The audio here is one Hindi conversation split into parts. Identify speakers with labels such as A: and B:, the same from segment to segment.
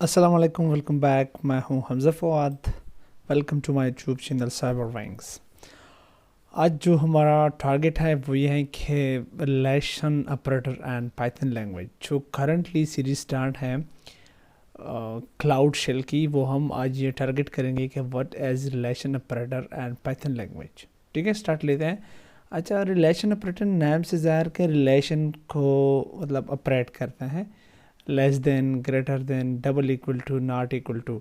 A: अस्सलाम वालेकुम, वेलकम बैक। मैं हूं Hamza Fawad. Welcome to my YouTube channel cyber wings. आज जो हमारा टारगेट है वो ये है कि relation operator and Python language जो करंटली सीरीज स्टार्ट है क्लाउड शेल की, वो हम आज ये टारगेट करेंगे कि what is relation operator and Python language. ठीक है, स्टार्ट लेते हैं। अच्छा, रिलेशन ऑपरेटर नाम से ज़ाहिर के रिलेशन को मतलब ऑपरेट करते हैं, less than, greater than, double equal to, not equal to,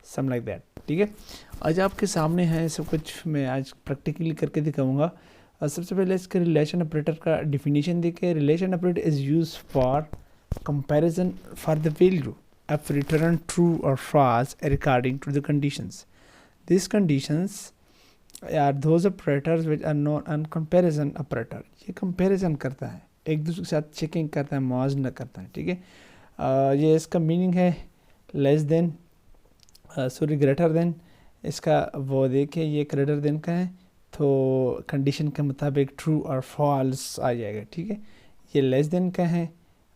A: some like that. ठीक है, आज आपके सामने है सब कुछ, मैं आज प्रैक्टिकली करके दिखाऊंगा। सबसे पहले इसके रिलेशन ऑपरेटर का डिफिनीशन देखिए। Relation operator is use for comparison for the value of return true और false according to the conditions. This conditions are those operators which are known an comparison operator. ये कंपैरिजन करता है, एक दूसरे के साथ चेकिंग करता है, मुआवजा करता है। ठीक है, ये इसका मीनिंग है less than, sorry greater than. इसका वो देखिए, ये ग्रेटर देन का है तो कंडीशन के मुताबिक ट्रू और फॉल्स आ जाएगा। ठीक है, ये लेस देन का है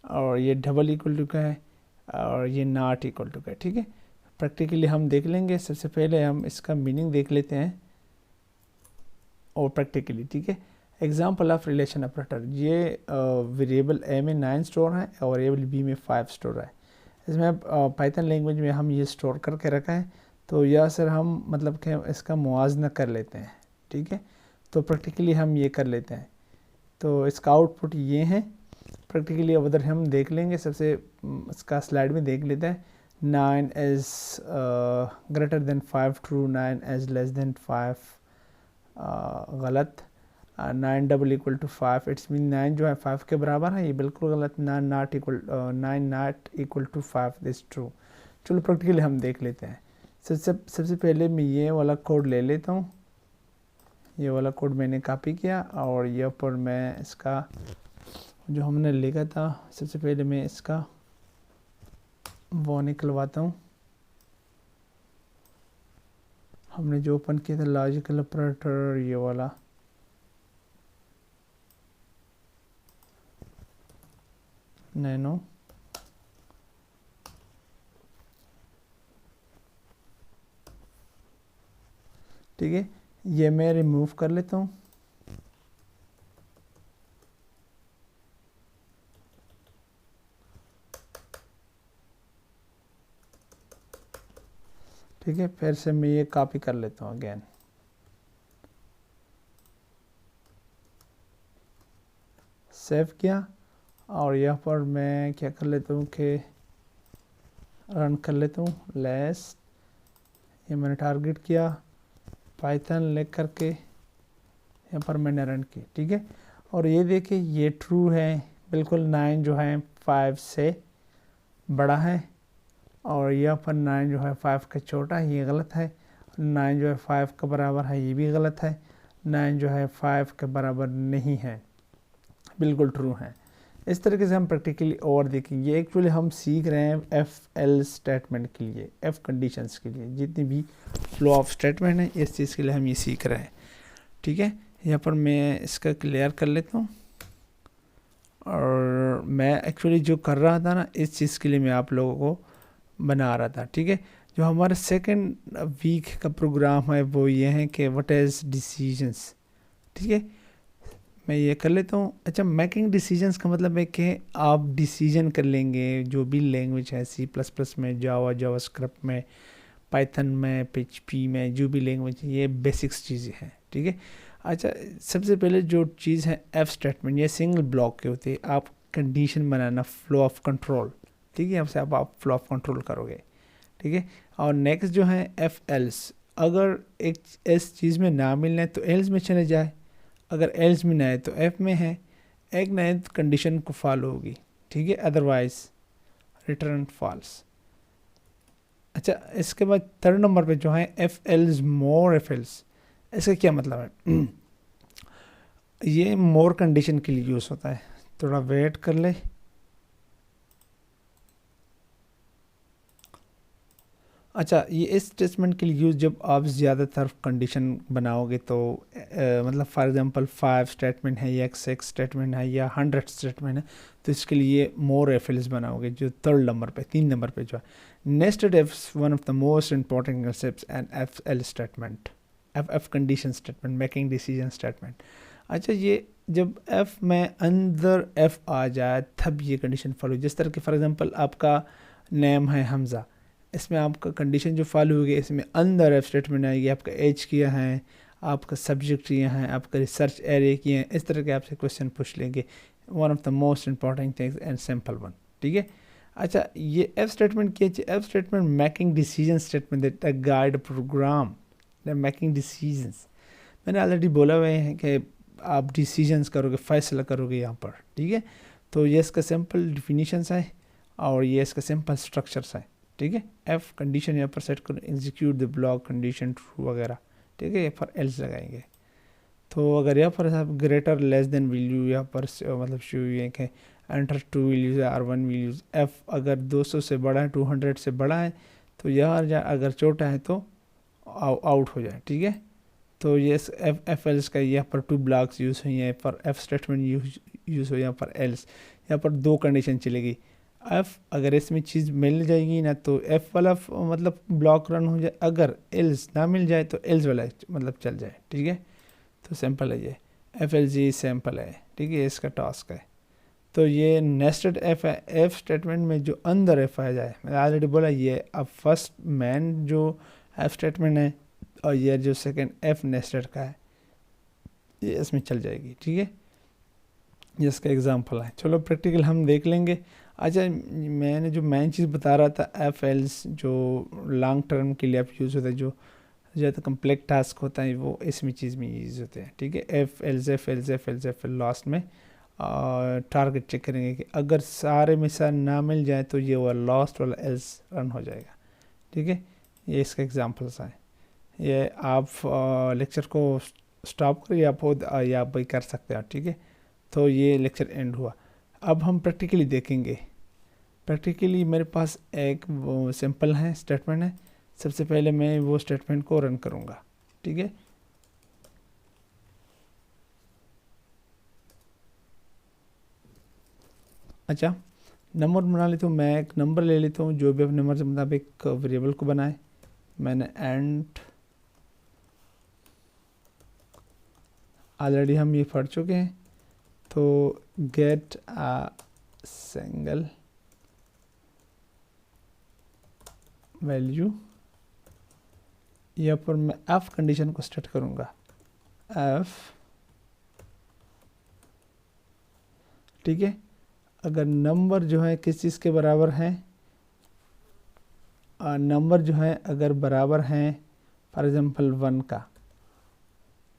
A: और ये डबल इक्वल टू का है और ये नॉट इक्वल टू का है। ठीक है, प्रैक्टिकली हम देख लेंगे। सबसे पहले हम इसका मीनिंग देख लेते हैं और प्रैक्टिकली। ठीक है, एग्जाम्पल ऑफ रिलेशन ऑपरेटर। ये वेरिएबल ए में 9 स्टोर है और वेरिएबल बी में 5 स्टोर है। इसमें पाइथन लैंग्वेज में हम ये स्टोर करके रखा है, तो यह सर हम मतलब कि इसका मुआवजा कर लेते हैं। ठीक है, तो प्रैक्टिकली हम ये कर लेते हैं, तो इसका आउटपुट ये है। प्रैक्टिकली अब उधर हम देख लेंगे। सबसे इसका स्लाइड में देख लेते हैं। 9 is greater than 5 true, 9 is less than 5 गलत, 9 double equal to 5। It's mean 9 जो है 5 के बराबर है, ये बिल्कुल गलत। 9 not equal to 5 this true. चलो प्रैक्टिकली हम देख लेते हैं। सबसे पहले मैं ये वाला कोड ले लेता हूँ। ये वाला कोड मैंने कॉपी किया और यहाँ पर मैं इसका जो हमने लिखा था, सबसे पहले मैं इसका वो निकलवाता हूँ। हमने जो ओपन किया था लॉजिकल ऑपरेटर, ये वाला नैनो। ठीक है, ये मैं रिमूव कर लेता हूँ। ठीक है, फिर से मैं ये कॉपी कर लेता हूँ अगेन। सेव किया और यहाँ पर मैं क्या कर लेता हूँ कि रन कर लेता हूँ। लेस, ये मैंने टारगेट किया, पाइथन लिख करके यहाँ पर मैंने रन की। ठीक है, और ये देखिए ये ट्रू है बिल्कुल। 9 जो है 5 से बड़ा है और यहाँ पर 9 जो है 5 का छोटा है, ये गलत है। 9 जो है 5 का बराबर है, ये भी गलत है। 9 जो है 5 के बराबर नहीं है, बिल्कुल ट्रू है। इस तरीके से हम प्रैक्टिकली और देखेंगे। ये एक्चुअली हम सीख रहे हैं एफ एल स्टेटमेंट के लिए, एफ कंडीशंस के लिए, जितनी भी फ्लो ऑफ स्टेटमेंट है इस चीज़ के लिए हम ये सीख रहे हैं। ठीक है, यहाँ पर मैं इसका क्लियर कर लेता हूँ। और मैं एक्चुअली जो कर रहा था ना, इस चीज़ के लिए मैं आप लोगों को बना रहा था। ठीक है, जो हमारा सेकंड वीक का प्रोग्राम है वो ये है कि व्हाट इज़ डिसीजंस। ठीक है, मैं ये कर लेता हूँ। अच्छा, मेकिंग डिसीजंस का मतलब है कि आप डिसीजन कर लेंगे जो भी लैंग्वेज है, सी प्लस प्लस में, जावा, जावास्क्रिप्ट में, पाइथन में, पीएचपी में, जो भी लैंग्वेज है, ये बेसिक्स चीज़ें हैं। ठीक है, अच्छा सबसे पहले जो चीज़ है एफ स्टेटमेंट, ये सिंगल ब्लॉक के होते हैं। आप condition banana, flow of control. ठीक है, आपसे आप फ्लो ऑफ कंट्रोल करोगे। ठीक है, और नेक्स्ट जो है एफ एल्स। अगर एक इस चीज़ में ना मिलना है तो एल्स में चले जाए, अगर एल्स में ना है तो एफ में है। एक ना है तो कंडीशन को फॉलो होगी। ठीक है, अदरवाइज रिटर्न फॉल्स। अच्छा, इसके बाद थर्ड नंबर पे जो है एफ एल्स मोर एफ एल्स। इसका क्या मतलब है? ये मोर कंडीशन के लिए यूज़ होता है। थोड़ा वेट कर ले। अच्छा, ये इस स्टेटमेंट के लिए यूज़ जब आप ज़्यादातर कंडीशन बनाओगे तो मतलब फॉर एग्जांपल 5 स्टेटमेंट है या 6 स्टेटमेंट है या 100 स्टेटमेंट है, तो इसके लिए मोर एफ एल्स बनाओगे जो थर्ड नंबर पे, 3 नंबर पे जो है। Nested if one of the most important concept and F L statement, F condition statement, making decision statement. अच्छा, ये जब एफ में अंदर एफ आ जाए तब ये कंडीशन फॉलो, जिस तरह के फॉर एग्जांपल आपका नेम है हमज़ा, इसमें आपका कंडीशन जो फॉलो होगी, इसमें अंदर एफ स्टेटमेंट आएगी, आपका एज किया है, आपका सब्जेक्ट किया है, आपका रिसर्च एरिया किए हैं, इस तरह के आपसे क्वेश्चन पूछ लेंगे। One of the most important things and simple one, ठीक है। अच्छा, ये एफ स्टेटमेंट क्या है? If statement making decision statement that guide program making decisions. मैंने ऑलरेडी बोला हुआ है कि आप डिसीजंस करोगे, फैसला करोगे यहाँ पर, ठीक है। तो ये इसका सिंपल डिफिनीशंस है और ये इसका सिंपल स्ट्रक्चर्स है, ठीक है। एफ कंडीशन यहाँ पर सेट करो, execute the block condition true वगैरह, ठीक है। यहाँ पर एल्स लगाएंगे। तो अगर यहाँ पर आप ग्रेटर लेस देन वैल्यू यहाँ पर मतलब शो है कि enter 2 values or 1 values, if अगर 200 से बड़ा है, 200 से बड़ा है तो यहाँ अगर छोटा है तो आउट हो जाए, ठीक है। तो ये एफ एल्स का यहाँ पर 2 ब्लॉक्स यूज़ हुई हैं, पर एफ स्टेटमेंट यूज़ हो, यहाँ पर एल्स, यहाँ पर 2 कंडीशन चलेगी। एफ अगर इसमें चीज़ मिल जाएगी ना तो एफ वाला मतलब ब्लॉक रन हो जाए, अगर एल्स ना मिल जाए तो एल्स वाला मतलब चल जाए, ठीक है। तो सिंपल है ये, एफ एल जी सिंपल है, ठीक है, इसका टास्क है। तो ये नेस्टेड एफ है, एफ स्टेटमेंट में जो अंदर एफ आ जाए, मैंने ऑलरेडी बोला ये अब फर्स्ट मैन जो एफ स्टेटमेंट है और ये जो सेकंड एफ नेस्टेड का है ये इसमें चल जाएगी, ठीक है। ये इसका एग्जांपल है। चलो प्रैक्टिकल हम देख लेंगे। अच्छा, मैंने जो मेन चीज़ बता रहा था, एफ एल्स जो लॉन्ग टर्म के लिए आप यूज़ होता है, जो ज़्यादा कम्प्लेक्स टास्क होता है वो इसमें चीज़ में यूज़ होते हैं, ठीक है। F else F else F else F L last में टारगेट चेक करेंगे कि अगर सारे में से ना मिल जाए तो ये वाला लास्ट वाला एल्स रन हो जाएगा, ठीक है। ये इसका एग्जांपल्स हैं। ये आप लेक्चर को स्टॉप करिए, आप खुद या आप भाई कर सकते हो, ठीक है। तो ये लेक्चर एंड हुआ। अब हम प्रैक्टिकली देखेंगे। प्रैक्टिकली मेरे पास एक वो सिंपल है स्टेटमेंट है। सबसे पहले मैं वो स्टेटमेंट को रन करूँगा, ठीक है। अच्छा, नंबर बना लेता हूँ, मैं एक नंबर ले लेता हूँ, जो भी अपने नंबर से मुताबिक वेरिएबल को बनाए। मैंने एंड ऑलरेडी हम ये पढ़ चुके हैं। तो गेट अ सिंगल वैल्यू, यहाँ पर मैं एफ कंडीशन को स्टार्ट करूँगा, एफ, ठीक है। अगर नंबर जो है किस चीज़ के बराबर है, नंबर जो है अगर बराबर हैं फॉर एग्जांपल 1 का,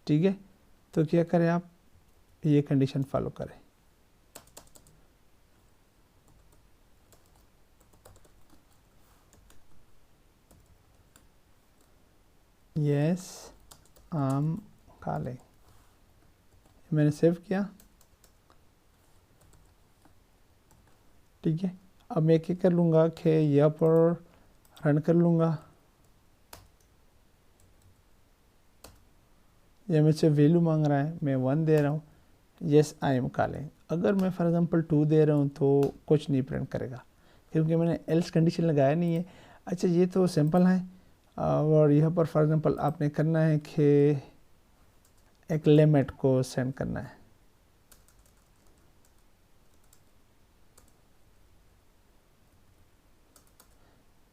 A: ठीक है, तो क्या करें आप, ये कंडीशन फॉलो करें। यस आम काले, मैंने सेव किया, ठीक है। अब मैं क्या कर लूँगा कि यहाँ पर रन कर लूँगा, ये मुझसे वैल्यू मांग रहा है, मैं 1 दे रहा हूँ, यस आई एम काले। अगर मैं फॉर एग्जांपल 2 दे रहा हूँ तो कुछ नहीं प्रिंट करेगा क्योंकि मैंने एल्स कंडीशन लगाया नहीं है। अच्छा, ये तो सिंपल है। और यहाँ पर फॉर एग्जांपल आपने करना है कि एक लिमिट को सेंड करना है,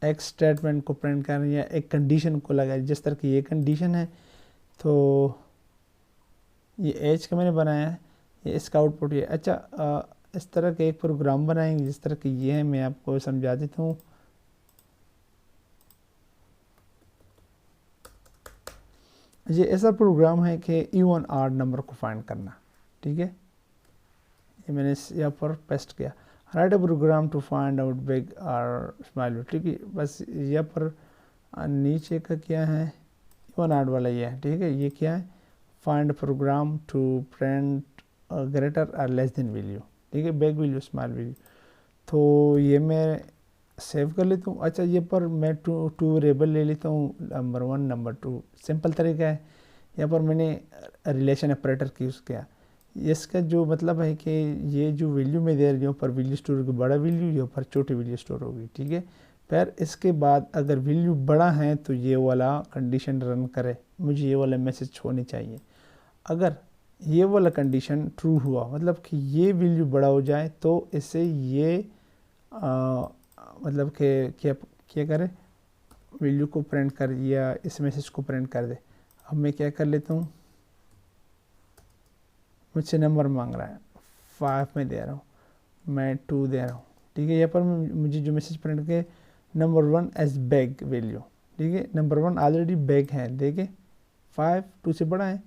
A: एक स्टेटमेंट को प्रिंट करना है या एक कंडीशन को लगाए। जिस तरह की ये कंडीशन है तो ये एज का मैंने बनाया है, ये इसका आउटपुट ये। अच्छा, इस तरह के एक प्रोग्राम बनाएंगे जिस तरह की ये है, मैं आपको समझा देता हूँ। ये ऐसा प्रोग्राम है कि इवन आड नंबर को फाइंड करना, ठीक है। ये मैंने यहाँ पर पेस्ट किया, write a program to find out big और स्मॉल, ठीक है। बस यहाँ पर नीचे का क्या है, इवन आड वाला ये है, ठीक है। ये क्या है, find program to print greater और लेस देन वैल्यू, ठीक है, बिग वैल्यू स्मॉल वैल्यू। तो ये मैं सेव कर लेता हूँ। अच्छा, ये पर मैं टू वेरिएबल ले लेता हूँ, नंबर 1 नंबर 2। सिंपल तरीका है। यहाँ पर मैंने रिलेशन ऑपरेटर की यूज़ किया। इसका जो मतलब है कि ये जो वैल्यू मैं दे रही हूँ, पर वैल्यू स्टोर होगी बड़ा वैल्यू, यहाँ पर छोटी वैल्यू स्टोर होगी, ठीक है। फिर इसके बाद अगर वैल्यू बड़ा है तो ये वाला कंडीशन रन करे, मुझे ये वाला मैसेज होनी चाहिए। अगर ये वाला कंडीशन ट्रू हुआ, मतलब कि ये वैल्यू बड़ा हो जाए, तो इससे ये मतलब कि क्या करे, वैल्यू को प्रिंट कर या इस मैसेज को प्रिंट कर दे। अब मैं क्या कर लेता हूँ, मुझसे नंबर मांग रहा है, 5 में दे रहा हूँ, मैं 2 दे रहा हूँ, ठीक है। यहाँ पर मुझे जो मैसेज प्रिंट के नंबर 1 एज बिग वैल्यू, ठीक है। नंबर 1 ऑलरेडी बिग है, देखे 5 2 से बड़ा है।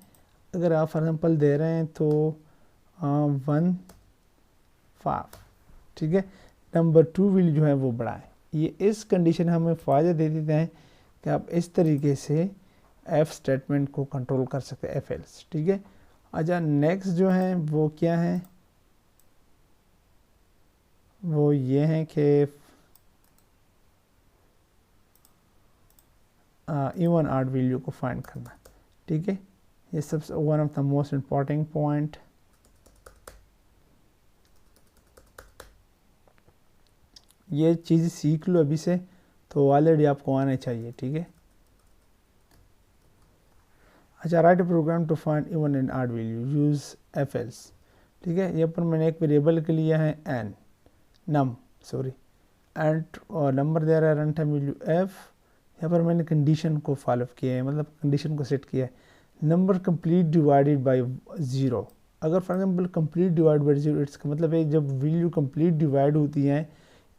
A: अगर आप फॉर एग्जाम्पल दे रहे हैं तो 1 5, ठीक है। नंबर 2 वैल्यू जो है वो बड़ा है। ये इस कंडीशन हमें फ़ायदा दे देते हैं कि आप इस तरीके से एफ स्टेटमेंट को कंट्रोल कर सकते हैं, एफ एल्स, ठीक है। अच्छा, नेक्स्ट जो है वो क्या है, वो ये है कि इवन ऑड वैल्यू को फाइंड करना, ठीक है। ये सबसे one of the most important point. ये चीज़ सीख लो अभी से, तो ऑलरेडी आपको आना चाहिए, ठीक है। अच्छा, write a program to find even and odd value use if else, ठीक है। यहाँ पर मैंने एक वेरिएबल के लिया है एन नम सॉरी एंड और नंबर दे रहा है रन टाइम वैल्यू एफ। यहाँ पर मैंने कंडीशन को फॉलो किया है, मतलब कंडीशन को सेट किया है, नंबर कंप्लीट डिवाइडेड बाय 0। अगर for example complete divide by 0, इसका मतलब है जब वैल्यू कंप्लीट डिवाइड होती है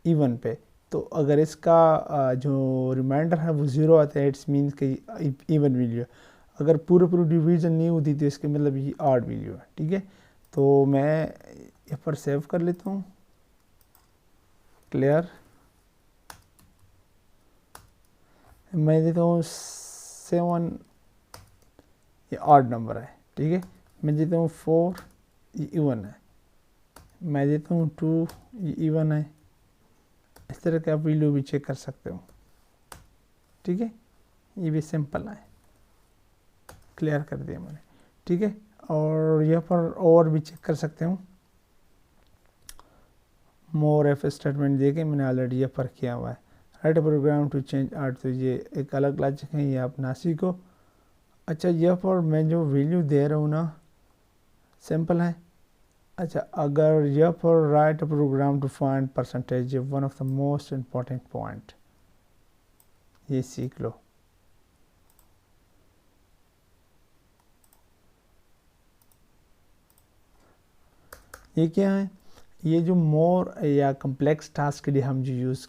A: इवन पे, तो अगर इसका जो रिमाइंडर है वो 0 आता है, इट्स मीन्स कि इवन वैल्यू। अगर पूरे डिवीजन नहीं होती तो इसके मतलब ये ऑड वैल्यू है, ठीक है। तो मैं यहाँ पर सेव कर लेता हूँ, क्लियर। मैं देता हूँ 7, ये ऑड नंबर है, ठीक है। मैं देता हूँ 4, ये इवन है। मैं देता हूँ 2, ये इवन है। इस तरह के आप वैल्यू भी चेक कर सकते हो, ठीक है। ये भी सिंपल है, क्लियर कर दिया मैंने, ठीक है। और यहाँ पर और भी चेक कर सकते हो, मोर एफ स्टेटमेंट देके मैंने ऑलरेडी यहाँ पर किया हुआ है। Write program to change art, तो ये एक अलग लॉजिक है, ये आप ना सीखो। अच्छा, यहाँ पर मैं जो वैल्यू दे रहा हूँ ना, सिंपल है। अच्छा, अगर यहाँ पर write program to find percentage, ये one of the most important point, ये सीख लो। ये क्या है, ये जो मोर या कम्प्लेक्स टास्क के लिए हम जो यूज़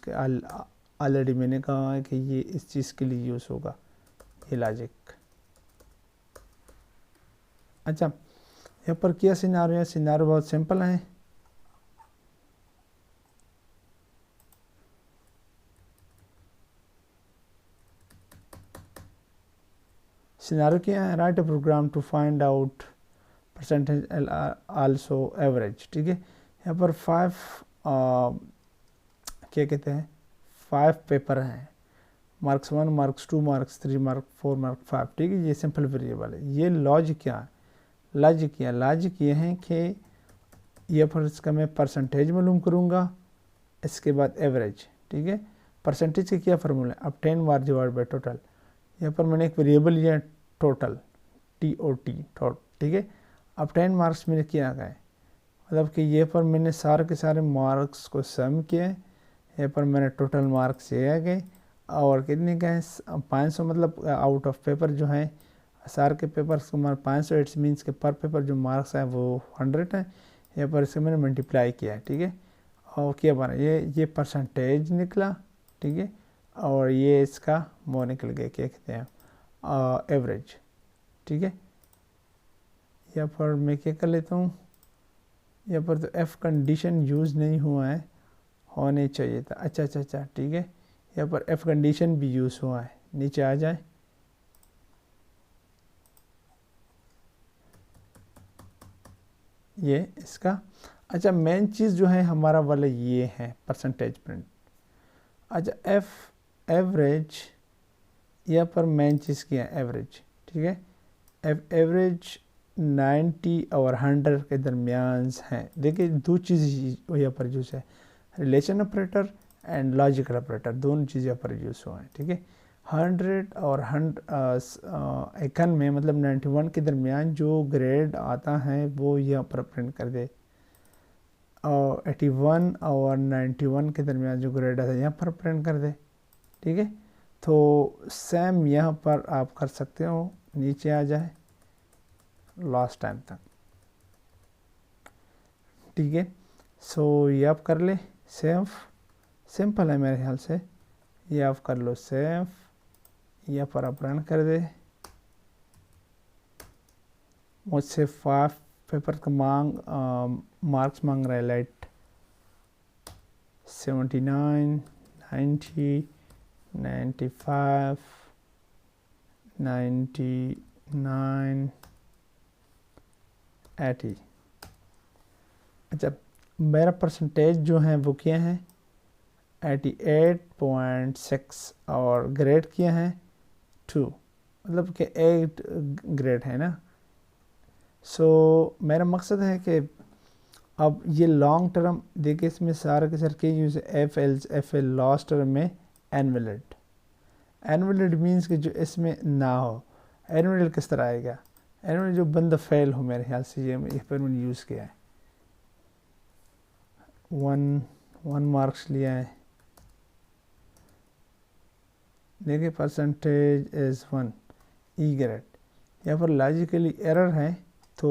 A: ऑलरेडी मैंने कहा है कि ये इस चीज़ के लिए यूज़ होगा, ये लॉजिक। अच्छा, यहाँ पर क्या सिनारियो है, सिनारियो बहुत सिंपल है। सिनारियो क्या है, write a program to find out percentage also average, ठीक है। यहाँ पर 5 क्या कहते हैं, 5 पेपर हैं, marks 1, marks 2, marks 3, mark 4, mark 5, ठीक है। ये सिंपल वेरिएबल है। ये लॉजिक क्या है, लॉजिक ये है कि ये पर इसका मैं परसेंटेज मालूम करूँगा, इसके बाद एवरेज, ठीक है। परसेंटेज का क्या फार्मूला है, अब 10 मार्क डिवाइड बाई टोटल। यहाँ पर मैंने एक वेरिएबल लिया टोटल, TOT, ठीक है। अब 10 मार्क्स मैंने किया गए, मतलब कि ये पर मैंने सारे के सारे मार्क्स को सम किया, यहाँ पर मैंने टोटल मार्क्स ये आ गए, और कितने का है 500, मतलब आउट ऑफ पेपर जो है सारे के पेपर को मार्क 500, इट्स मीन्स के पर पेपर जो मार्क्स हैं वो 100 है। यहाँ पर इसे मैंने मल्टीप्लाई किया है, ठीक है। और क्या बना, ये परसेंटेज निकला, ठीक है। और ये इसका वो निकल गया, क्या कहते हैं, एवरेज, ठीक है। यहाँ पर मैं क्या कर लेता हूँ, यहाँ पर तो एफ कंडीशन यूज़ नहीं हुआ है, होने चाहिए था। अच्छा, ठीक है। यहाँ पर एफ कंडीशन भी यूज़ हुआ है, नीचे आ जाए, ये इसका। अच्छा, मेन चीज़ जो है हमारा वाला ये है परसेंटेज प्रिंट, अच्छा एफ एवरेज, यहाँ पर मेन चीज़ क्या है एवरेज, ठीक है। एवरेज 90 और 100 के दरमियान हैं। देखिए दो चीज़ यहाँ पर यूज़ है, relation operator and logical operator, दोनों चीज़ यहाँ पर यूज़ हुआ है, ठीक है। 100 और 100 में मतलब 91 के दरमियान जो ग्रेड आता है वो यहाँ पर प्रिंट कर दे, और 81 और 91 के दरमियान जो ग्रेड आता है यहाँ पर प्रिंट कर दे, ठीक है। तो सेम यहाँ पर आप कर सकते हो, नीचे आ जाए लास्ट टाइम तक, ठीक है। सो ये आप कर ले सेव, सिंपल है मेरे ख्याल से, ये आप कर लो सेव, यहाँ पर आप रन कर दे। मुझसे 5 पेपर का मार्क्स मांग रहा है, लाइट 79, 90, 95, 99, 80। अच्छा मेरा परसेंटेज जो है वो क्या है 88.6 और ग्रेड किया है 2, मतलब कि 8 ग्रेड है ना। सो मेरा मकसद है कि अब ये लॉन्ग टर्म देखिए, इसमें सारा के सारे के use F L last term में एनवलेट, एनवलेट मीन्स कि जो इसमें ना हो। एनवलेट किस तरह आएगा, एनवलेट जो बंदा फेल हो, मेरे ख्याल से ये पर मैंने यूज़ किया है। 1 मार्क्स लिया है, देखिए परसेंटेज इज़ 1 ई ग्रेड, यहाँ पर लॉजिकली एरर है तो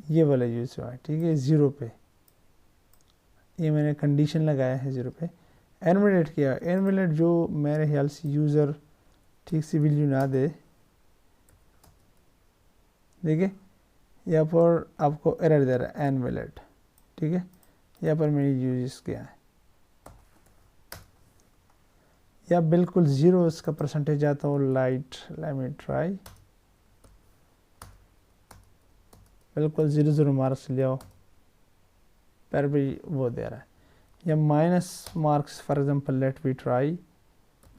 A: ये वाला यूज़ हुआ है, ठीक है। 0 पे ये मैंने कंडीशन लगाया है 0 पे, एनवलेट किया। एनवलेट जो मेरे ख्याल से यूज़र ठीक से वैल्यू ना दे, देखिए यहाँ पर आपको एरर दे रहा है एनवलेट, ठीक है। यहाँ पर मैंने यूज़ किया है, या बिल्कुल 0 इसका परसेंटेज आता हो, लाइट लेट मी ट्राई, बिल्कुल 0 मार्क्स ले आओ, पर भी वो दे रहा है। या minus marks for example let we try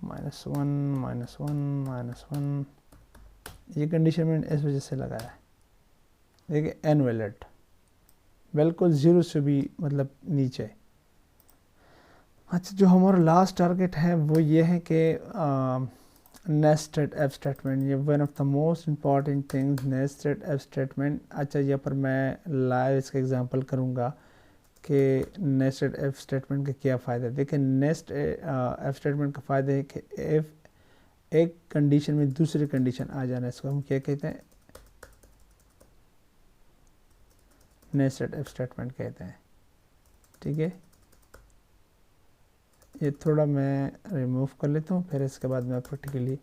A: -1, -1, ये कंडीशन मैंने इस वजह से लगाया है। देखिए एनवलेट बिल्कुल 0 से भी मतलब नीचे। अच्छा जो हमारा लास्ट टारगेट है वो ये है कि नेस्टेड एफ स्टेटमेंट, ये one of the most important things, nested if statement. अच्छा यहाँ पर मैं लाइव इसका एग्जांपल करूँगा कि नेस्टेड एफ स्टेटमेंट के क्या फ़ायदे। देखिए नेस्ट एफ स्टेटमेंट का फ़ायदा है कि एफ एक कंडीशन में दूसरी कंडीशन आ जाना, इसको हम क्या कहते हैं, नेस्टेड एफ स्टेटमेंट कहते हैं, ठीक है। ये थोड़ा मैं रिमूव कर लेता हूँ, फिर इसके बाद मैं प्रैक्टिकली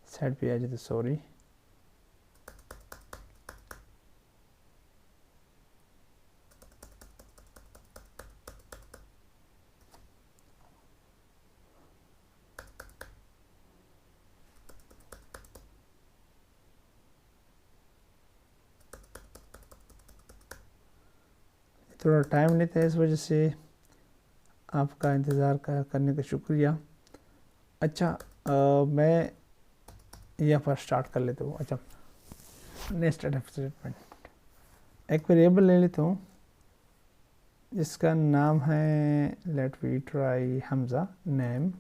A: साइड पे आ जाता, सॉरी। थोड़ा टाइम लेता है, इस वजह से आपका इंतज़ार करने का शुक्रिया। अच्छा मैं यहाँ पर स्टार्ट कर लेता हूँ। अच्छा नेस्टेड एफ स्टेटमेंट, एक वेरिएबल ले लेता हूँ जिसका नाम है let we try Hamza name,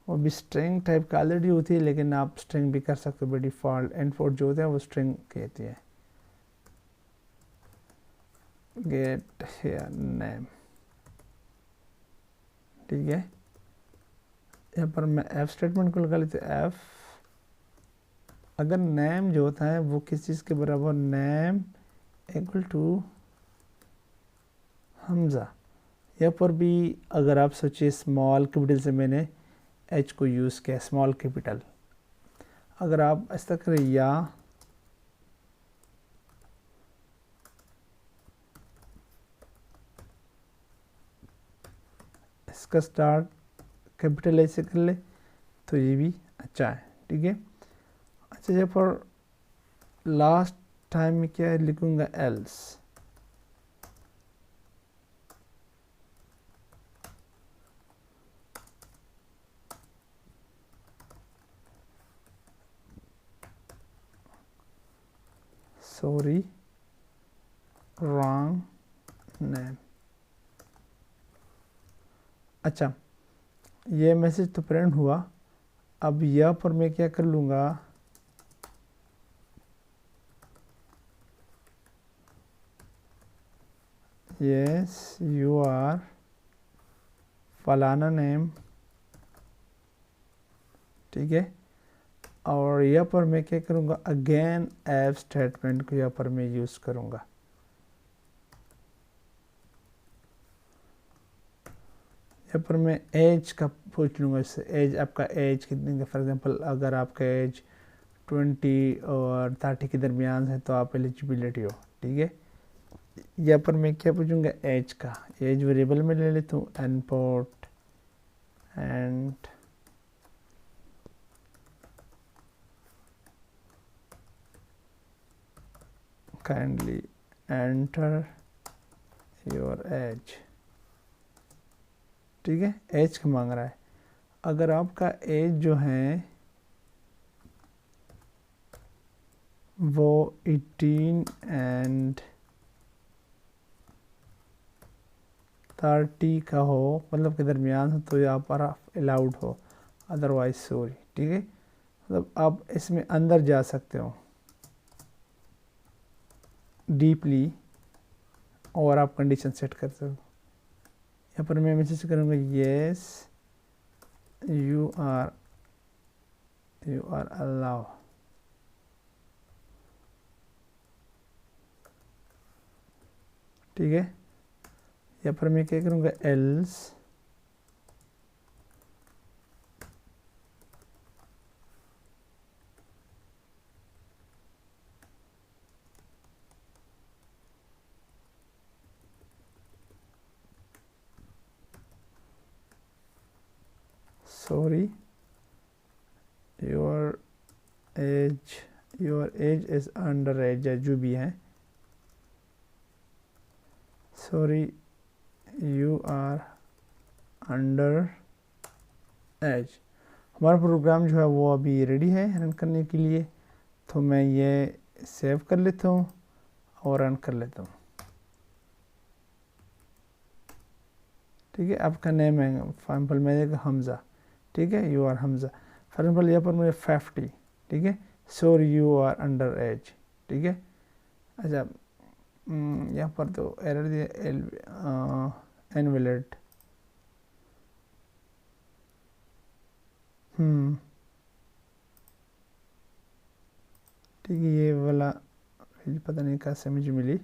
A: वो भी स्ट्रिंग टाइप का ऑलरेडी होती है, लेकिन आप स्ट्रिंग भी कर सकते हो, बाय डिफ़ॉल्ट इनपुट जो होता है वो स्ट्रिंग कहती है। गेट हेयर नेम, ठीक है। यहाँ पर मैं एफ स्टेटमेंट को लगा लेते, एफ अगर नेम जो होता है वो किस चीज़ के बराबर, नेम इक्वल टू हमज़ा। यहाँ पर भी अगर आप सोचिए स्मॉल कैपिटल से मैंने एच को यूज़ किया, स्मॉल कैपिटल, अगर आप इस तरह करें या इसका स्टार्ट कैपिटल ऐसे कर ले तो ये भी अच्छा है, ठीक है। अच्छा यहाँ पर लास्ट टाइम में क्या लिखूँगा, एल्स, सॉरी रॉन्ग नेम। अच्छा, ये मैसेज तो प्रिंट हुआ। अब यहाँ पर मैं क्या कर लूँगा, यस यू आर फलाना नेम, ठीक है। और यहाँ पर मैं क्या करूँगा, अगेन एफ स्टेटमेंट को यहाँ पर मैं यूज़ करूँगा। यहाँ पर मैं एज का पूछ लूँगा इससे, एज आपका एज कितनी का, फॉर एग्जांपल अगर आपका एज 20 और 30 के दरमियान है तो आप एलिजिबिलिटी हो, ठीक है। यहाँ पर मैं क्या पूछूंगा, एज का, एज वेरिएबल में ले लेता हूँ, input and kindly enter your age, ठीक है। एज का मांग रहा है। अगर आपका एज जो है वो 18 एंड 30 का हो, मतलब के दरमियान हो, तो यहाँ पर आप अलाउड हो, अदरवाइज सॉरी, ठीक है। मतलब आप इसमें अंदर जा सकते हो डीपली और आप कंडीशन सेट कर सकते हो। यहाँ पर मैं मैसेज करूँगा यस यू आर अलाउ, ठीक है। यहाँ पर मैं क्या करूँगा, else sorry your age is under age, या जो भी है, sorry you are under age. हमारा प्रोग्राम जो है वो अभी रेडी है रन करने के लिए, तो मैं ये सेव कर लेता हूँ और रन कर लेता हूँ, ठीक है। आपका नेम है फॉर एग्जाम्पल मेरे हमज़ा, ठीक है, you are Hamza. For example यहाँ पर मेरे 50, ठीक है, sorry you are under age, ठीक है। अच्छा, यहाँ पर तो एरर दिया, इनवैलिड, ठीक है। ये वाला पता नहीं कैसे मुझे मिली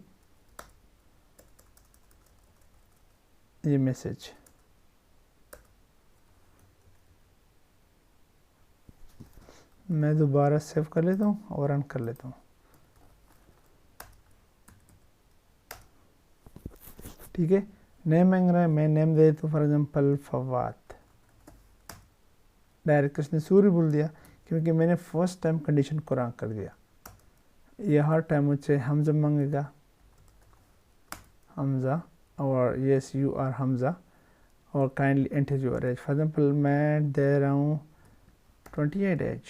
A: ये मैसेज। मैं दोबारा सेव कर लेता हूँ और रन कर लेता हूँ, ठीक है। नेम मांग रहा है, मैं नेम दे देता हूँ फॉर एग्जांपल फवाद। डायरेक्ट उसने सूर्य बोल दिया क्योंकि मैंने फर्स्ट टाइम कंडीशन को रॉन्ग कर दिया। ये हर टाइम मुझसे हमज़ा मांगेगा, हमज़ा, और यस यू आर हमज़ा, और kindly enter your age. For example मैं दे रहा हूँ 28 एज,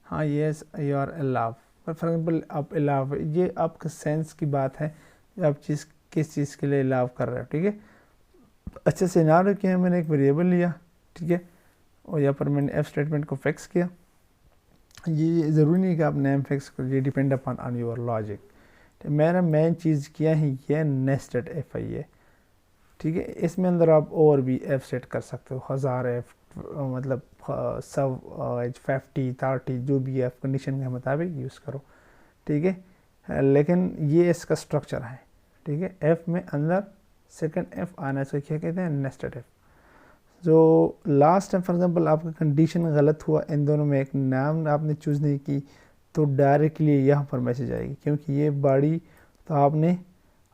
A: हाँ यस यू आर अलाव। फॉर एग्जांपल आप अलाव, ये आपका सेंस की बात है, आप किस चीज़ के लिए अलाव कर रहे हो, ठीक है। अच्छे से ना रखें, मैंने एक वेरिएबल लिया, ठीक है, और यहाँ पर मैंने एफ स्टेटमेंट को फिक्स किया। ये ज़रूरी नहीं कि आप नेम फिक्स करो, ये depend upon on your logic. मेरा मेन चीज़ किया है ये नेस्टेड एफ आई है, ठीक है। इसमें अंदर आप और भी एफ सेट कर सकते हो, 1000 एफ, मतलब 50 30 जो भी एफ कंडीशन के मुताबिक यूज़ करो, ठीक है। लेकिन ये इसका स्ट्रक्चर है, ठीक है। एफ में अंदर सेकंड एफ आना, इसको क्या कहते हैं, नेस्टेड एफ। जो लास्ट टाइम फॉर एग्जांपल आपका कंडीशन गलत हुआ, इन दोनों में एक नाम आपने चूज़ नहीं की, तो डायरेक्टली यहाँ पर मैसेज आएगी, क्योंकि ये बड़ी तो आपने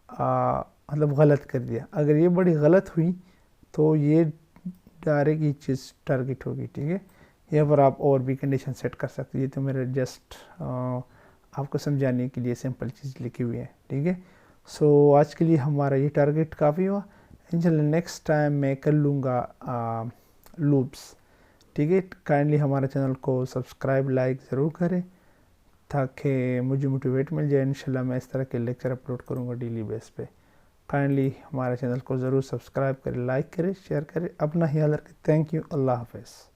A: मतलब गलत कर दिया। अगर ये बड़ी गलत हुई तो ये डायरेक्ट ये चीज़ टारगेट होगी, ठीक है। यहाँ पर आप और भी कंडीशन सेट कर सकते हैं, ये तो मेरे जस्ट आपको समझाने के लिए सिंपल चीज़ लिखी हुई है, ठीक है। सो आज के लिए हमारा ये टारगेट काफ़ी हुआ। इंशाल्लाह नेक्स्ट टाइम मैं कर लूँगा लूप्स, ठीक है। काइंडली हमारे चैनल को सब्सक्राइब लाइक ज़रूर करें। ताकि मुझे मोटिवेट मिल जाए। इंशाल्लाह मैं इस तरह के लेक्चर अपलोड करूँगा डेली बेस पे। काइंडली हमारे चैनल को ज़रूर सब्सक्राइब करें, लाइक करें, शेयर करें। अपना ख्याल रखें। Thank you. अल्लाह हाफ़िज़।